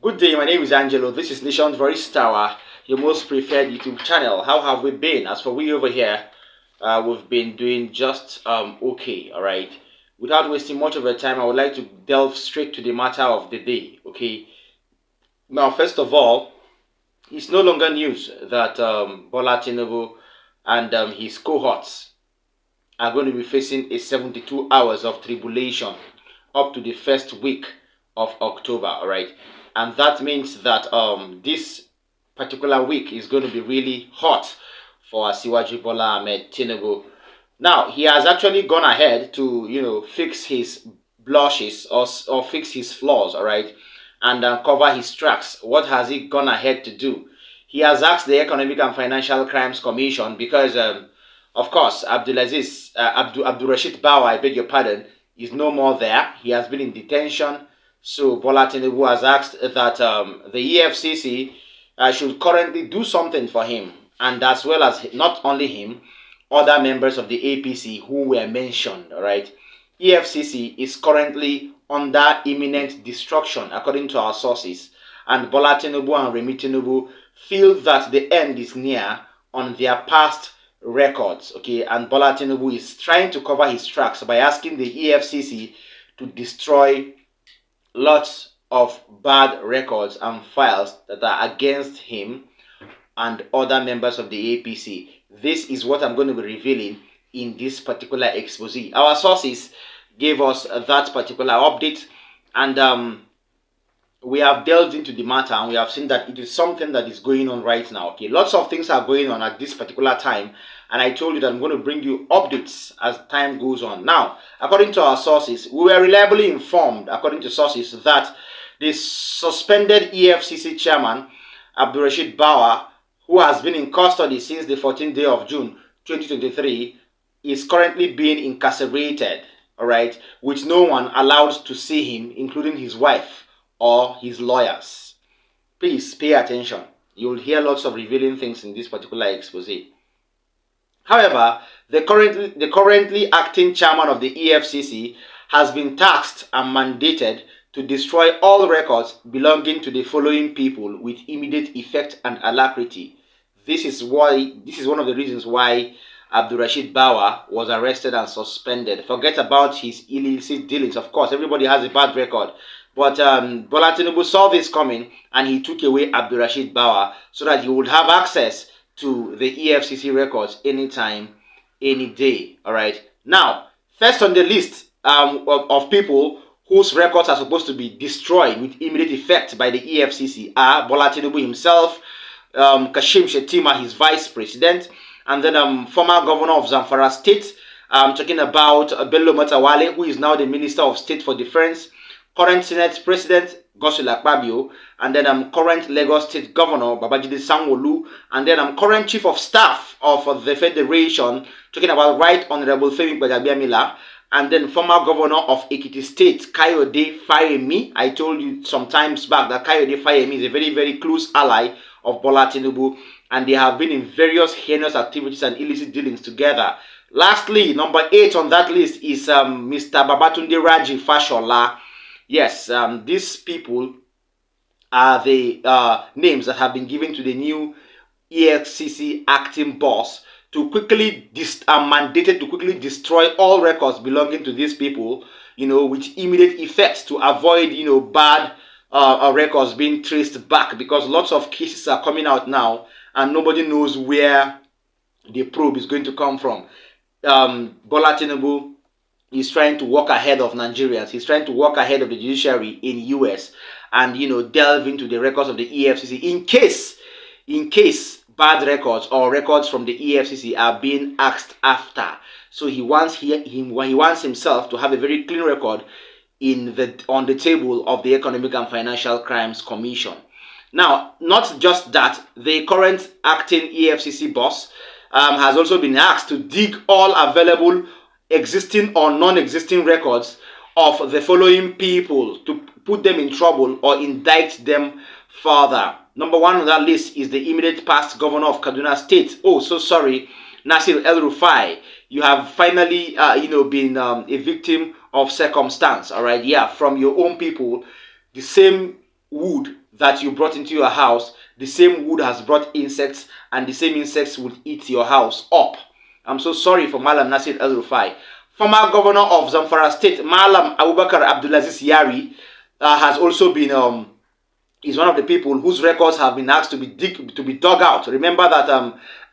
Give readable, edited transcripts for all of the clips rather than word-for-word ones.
Good day, my name is Angelo. This is Nation's Voice Tower, your most preferred YouTube channel. How have we been? As for we over here, we've been doing just okay, all right. Without wasting much of your time, I would like to delve straight to the matter of the day, okay. Now, first of all, it's no longer news that Bola Tinibu and his cohorts are going to be facing a 72 hours of tribulation up to the first week of October, all right? And that means that this particular week is going to be really hot for Asiwaju Bola Ahmed Tinubu. Now, he has actually gone ahead to, fix his blushes or fix his flaws, all right? And cover his tracks. What has he gone ahead to do? He has asked the Economic and Financial Crimes Commission because of course, Abdul Rashid Bawa, I beg your pardon, is no more there. He has been in detention. So Bola Tinubu has asked that the EFCC should currently do something for him, and as well as not only him, other members of the APC who were mentioned. All right, EFCC is currently under imminent destruction, according to our sources, and Bola Tinubu and Remi Tinubu feel that the end is near on their past records, okay, and Bola Tinubu is trying to cover his tracks by asking the EFCC to destroy lots of bad records and files that are against him and other members of the APC. This is what I'm going to be revealing in this particular expose. Our sources gave us that particular update, and we have delved into the matter, and we have seen that it is something that is going on right now. Okay, lots of things are going on at this particular time, and I told you that I'm going to bring you updates as time goes on. Now, according to our sources, we were reliably informed, according to sources, that the suspended EFCC chairman, Abdul Rashid Bawa, who has been in custody since the 14th day of June 2023, is currently being incarcerated, all right, with no one allowed to see him, including his wife or his lawyers. Please pay attention. You will hear lots of revealing things in this particular expose. However, the currently acting chairman of the EFCC has been tasked and mandated to destroy all records belonging to the following people with immediate effect and alacrity. This is one of the reasons why Abdul Rashid Bawa was arrested and suspended. Forget about his illicit dealings. Of course, everybody has a bad record. But Bola Tinubu saw this coming, and he took away Abdul Rashid Bawa so that he would have access to the EFCC records anytime, any day. All right. Now, first on the list of people whose records are supposed to be destroyed with immediate effect by the EFCC are Bola Tinubu himself, Kashim Shettima, his vice president, and then former governor of Zamfara State. I'm talking about Bello Matawale, who is now the Minister of State for Defense, current Senate President Godswill Akpabio, and then current Lagos State Governor Babajide Sanwo-Olu, and then current Chief of Staff of the Federation, talking about Right Honorable Femi Gbadagbemila, and then former Governor of Ekiti State, Kayode Fayemi. I told you some times back that Kayode Fayemi is a very, very close ally of Bola Tinubu, and they have been in various heinous activities and illicit dealings together. Lastly, number 8 on that list is Mr. Babatunde Raji Fashola. Yes, these people are the names that have been given to the new EFCC acting boss to quickly mandated to quickly destroy all records belonging to these people, with immediate effect to avoid, bad records being traced back, because lots of cases are coming out now and nobody knows where the probe is going to come from. Bola Tinubu is trying to walk ahead of Nigerians. He's trying to walk ahead of the judiciary in US and delve into the records of the EFCC in case bad records or records from the EFCC are being asked after. So he wants himself to have a very clean record on the table of the Economic and Financial Crimes Commission. Now, not just that, the current acting EFCC boss has also been asked to dig all available existing or non-existing records of the following people to put them in trouble or indict them further. Number 1 on that list is the immediate past governor of Kaduna State. Oh, so sorry, Nasir El-Rufai. You have finally, been a victim of circumstance. All right, yeah, from your own people, the same wood that you brought into your house, the same wood has brought insects, and the same insects will eat your house up. I'm so sorry for Malam Nasir El-Rufai. Former governor of Zamfara State, Malam Abubakar Abdulaziz Yari, has also been is one of the people whose records have been asked to be dug out. Remember that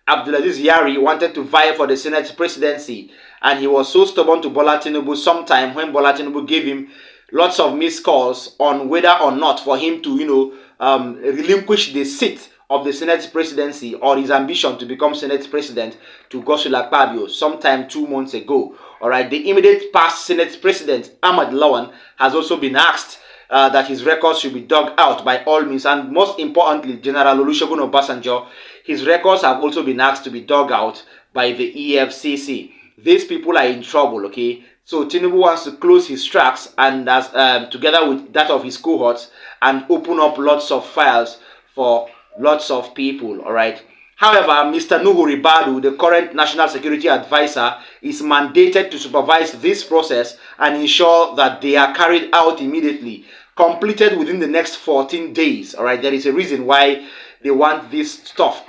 Abdulaziz Yari wanted to vie for the Senate presidency, and he was so stubborn to Bola Tinubu sometime when Bola Tinubu gave him lots of missed calls on whether or not for him to, relinquish the seat of the Senate presidency or his ambition to become Senate president to Godswill Akpabio sometime 2 months ago. All right, the immediate past Senate president, Ahmad Lawan, has also been asked that his records should be dug out by all means, and most importantly, General Olusegun Obasanjo, his records have also been asked to be dug out by the EFCC. These people are in trouble, okay? So Tinibu wants to close his tracks and together with that of his cohorts and open up lots of files for lots of people, all right? However, Mr. Nuhu Ribadu, the current National Security Advisor, is mandated to supervise this process and ensure that they are carried out immediately, completed within the next 14 days, all right? There is a reason why they want this stuff,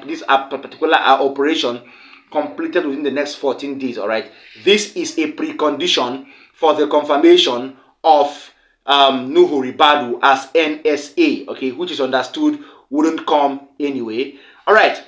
this particular operation completed within the next 14 days, all right? This is a precondition for the confirmation of Nuhu Ribadu as NSA, okay, which is understood wouldn't come anyway. All right,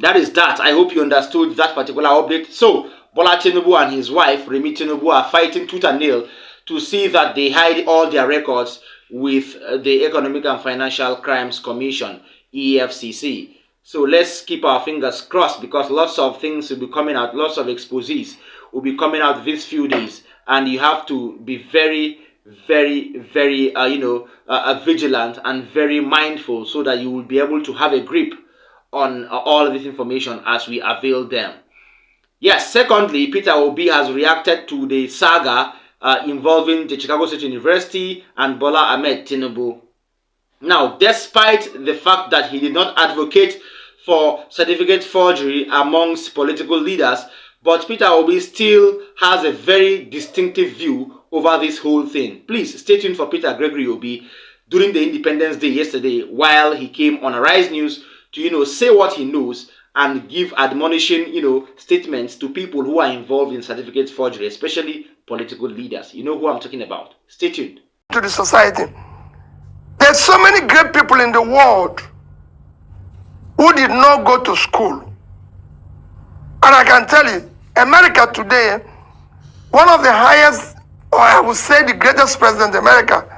that is that. I hope you understood that particular update. So Bola Tinubu and his wife Remi Tinubu are fighting tooth and nail to see that they hide all their records with the Economic and Financial Crimes Commission, EFCC. So let's keep our fingers crossed, because lots of things will be coming out, lots of exposés will be coming out these few days, and you have to be very, very, very, vigilant and very mindful so that you will be able to have a grip on all this information as we avail them. Yes, secondly, Peter Obi has reacted to the saga involving the Chicago State University and Bola Ahmed Tinubu. Now, despite the fact that he did not advocate for certificate forgery amongst political leaders, but Peter Obi still has a very distinctive view over this whole thing. Please stay tuned for Peter Gregory Obi during the Independence Day yesterday, while he came on Arise News to, say what he knows and give admonishing, statements to people who are involved in certificate forgery, especially political leaders. You know who I'm talking about. Stay tuned. To the society. There's so many great people in the world who did not go to school. And I can tell you, America today, one of the highest, or I would say the greatest president America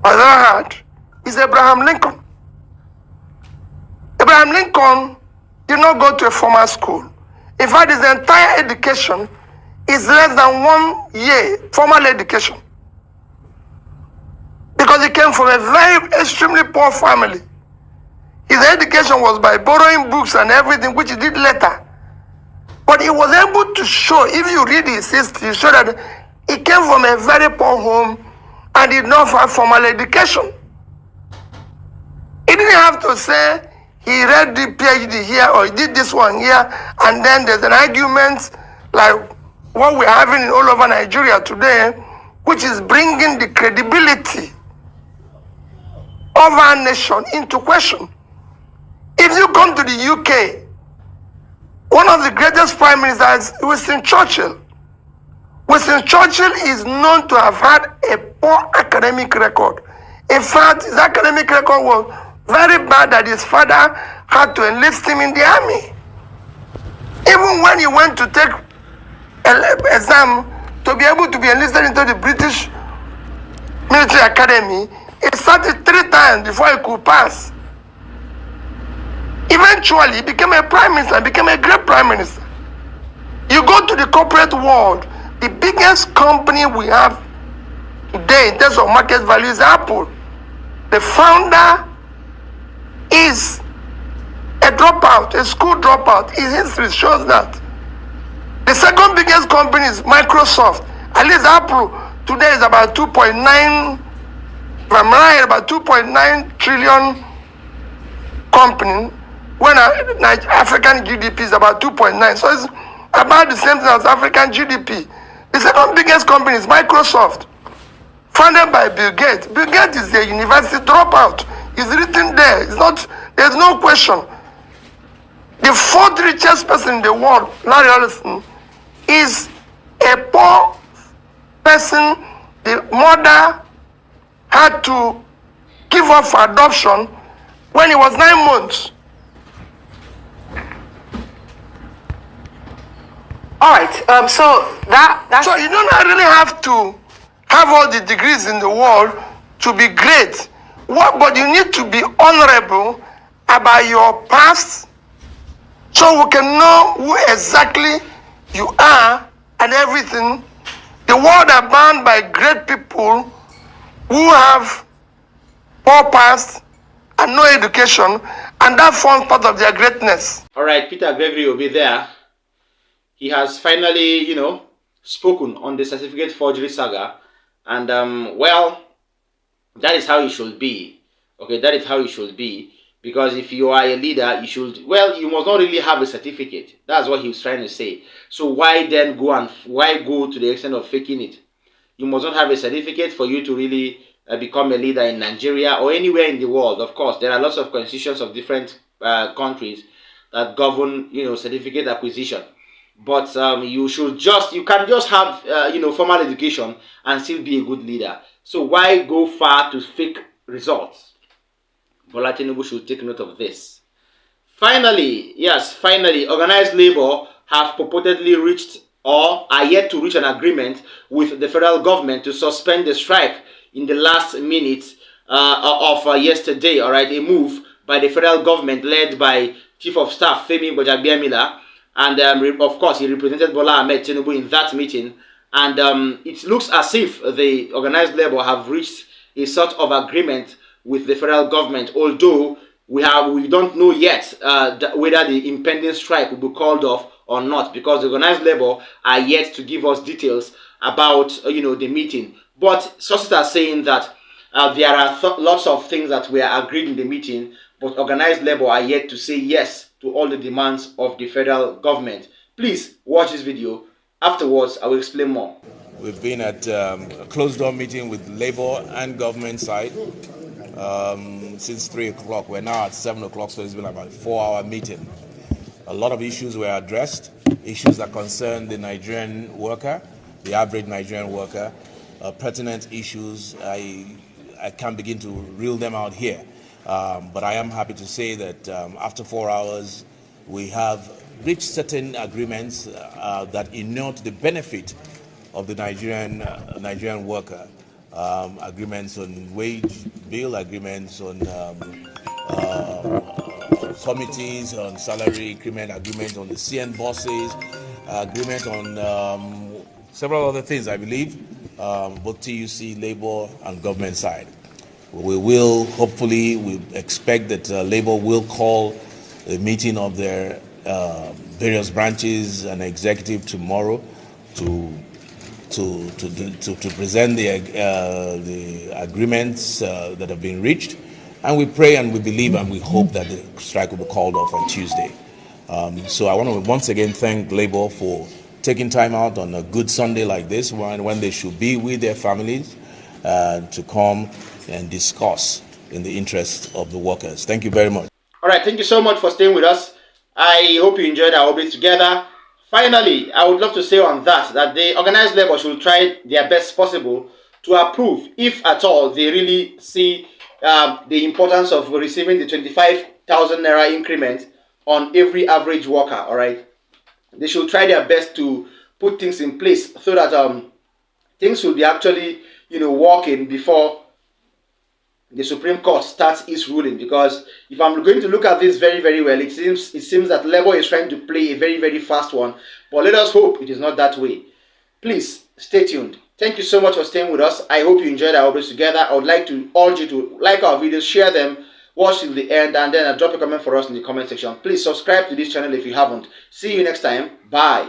has ever had, is Abraham Lincoln. Abraham Lincoln did not go to a formal school. In fact, his entire education is less than 1 year formal education, because he came from a very extremely poor family. His education was by borrowing books and everything, which he did later. But he was able to show, if you read his history, show that he came from a very poor home and did not have formal education. He didn't have to say he read the PhD here or he did this one here, and then there's an argument like what we're having all over Nigeria today, which is bringing the credibility of our nation into question. If you come to the UK, one of the greatest prime ministers is Winston Churchill. Winston Churchill is known to have had a poor academic record. In fact, his academic record was very bad that his father had to enlist him in the army. Even when he went to take an exam to be able to be enlisted into the British military academy, he started 3 times before he could pass. Eventually, he became a prime minister, became a great prime minister. You go to the corporate world, the biggest company we have today in terms of market value is Apple. The founder is a dropout, a school dropout. His history shows that. The second biggest company is Microsoft. At least Apple today is about 2.9, if I'm right, about 2.9 trillion company, when African GDP is about 2.9. So it's about the same thing as African GDP. The second biggest company is Microsoft. Funded by Bill Gates. Bill Gates is a university dropout. It's written there. It's not, there's no question. The fourth richest person in the world, Larry Ellison, is a poor person. The mother had to give up for adoption when he was 9 months. All right. That's So you don't really have to have all the degrees in the world to be great. But you need to be honorable about your past, so we can know who exactly you are and everything. The world are bound by great people who have poor past and no education, and that forms part of their greatness. All right, Peter Gregory will be there. He has finally, spoken on the certificate forgery saga, and well, that is how it should be. Okay, that is how it should be. Because if you are a leader, you must not really have a certificate. That's what he was trying to say. So why then why go to the extent of faking it? You must not have a certificate for you to really become a leader in Nigeria or anywhere in the world. Of course, there are lots of constitutions of different countries that govern, certificate acquisition. But you can just have, formal education and still be a good leader. So why go far to fake results? Bola Tinibu should take note of this. Finally, organized labor have purportedly reached or are yet to reach an agreement with the federal government to suspend the strike in the last minute of yesterday. All right, a move by the federal government led by Chief of Staff Femi Gbajabiamila, and of course he represented Bola Ahmed Tinubu in that meeting. And it looks as if the organized labor have reached a sort of agreement with the federal government, although we don't know yet whether the impending strike will be called off or not, because the organized labor are yet to give us details about the meeting. But sources are saying that there are lots of things that were agreed in the meeting, but organized labor are yet to say yes to all the demands of the federal government. Please watch this video. Afterwards, I will explain more. We've been at a closed-door meeting with labor and government side since 3 o'clock. We're now at 7 o'clock, so it's been about a 4-hour meeting. A lot of issues were addressed, issues that concern the Nigerian worker, the average Nigerian worker, pertinent issues. I can't begin to reel them out here, but I am happy to say that after 4 hours, we have reached certain agreements that inure to the benefit of the Nigerian worker. Agreements on wage bill, agreements on committees, on salary increment, agreement on the CN bosses, agreement on several other things, I believe, both TUC, labor, and government side. We expect that labor will call a meeting of their various branches and executive tomorrow to present the agreements that have been reached, and we pray and we believe and we hope that the strike will be called off on Tuesday. So I want to once again thank Labour for taking time out on a good Sunday like this, when they should be with their families, to come and discuss in the interest of the workers. Thank you very much. All right, thank you so much for staying with us. I hope you enjoyed our update together. Finally, I would love to say on that the organized labor should try their best possible to approve, if at all they really see the importance of receiving the 25,000 naira increment on every average worker. All right, they should try their best to put things in place so that things will be actually working before the Supreme Court starts its ruling. Because if I'm going to look at this very, very well, it seems that Labour is trying to play a very, very fast one. But let us hope it is not that way. Please stay tuned. Thank you so much for staying with us. I hope you enjoyed our videos together. I would like to urge you to like our videos, share them, watch till the end, and then drop a comment for us in the comment section. Please subscribe to this channel if you haven't. See you next time. Bye.